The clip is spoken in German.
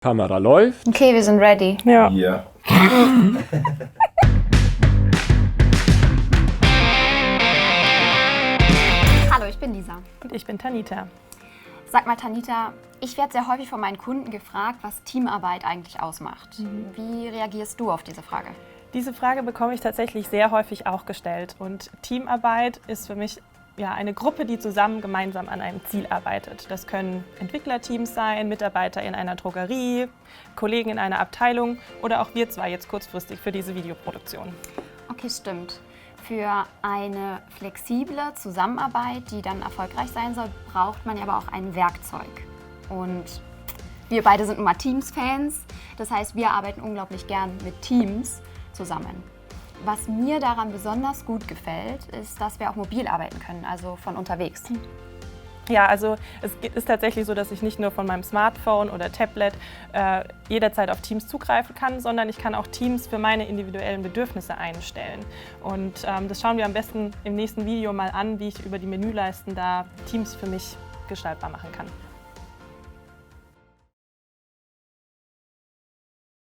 Kamera läuft. Okay, wir sind ready. Ja. Ja. Hallo, ich bin Lisa. Und ich bin Tanita. Sag mal, Tanita, ich werde sehr häufig von meinen Kunden gefragt, was Teamarbeit eigentlich ausmacht. Wie reagierst du auf diese Frage? Diese Frage bekomme ich tatsächlich sehr häufig auch gestellt. Und Teamarbeit ist für mich eine Gruppe, die zusammen gemeinsam an einem Ziel arbeitet. Das können Entwicklerteams sein, Mitarbeiter in einer Drogerie, Kollegen in einer Abteilung oder auch wir zwei jetzt kurzfristig für diese Videoproduktion. Okay, stimmt. Für eine flexible Zusammenarbeit, die dann erfolgreich sein soll, braucht man ja aber auch ein Werkzeug. Und wir beide sind nun mal Teams-Fans. Das heißt, wir arbeiten unglaublich gern mit Teams zusammen. Was mir daran besonders gut gefällt, ist, dass wir auch mobil arbeiten können, also von unterwegs. Ja, also es ist tatsächlich so, dass ich nicht nur von meinem Smartphone oder Tablet jederzeit auf Teams zugreifen kann, sondern ich kann auch Teams für meine individuellen Bedürfnisse einstellen. Und das schauen wir am besten im nächsten Video mal an, wie ich über die Menüleisten da Teams für mich gestaltbar machen kann.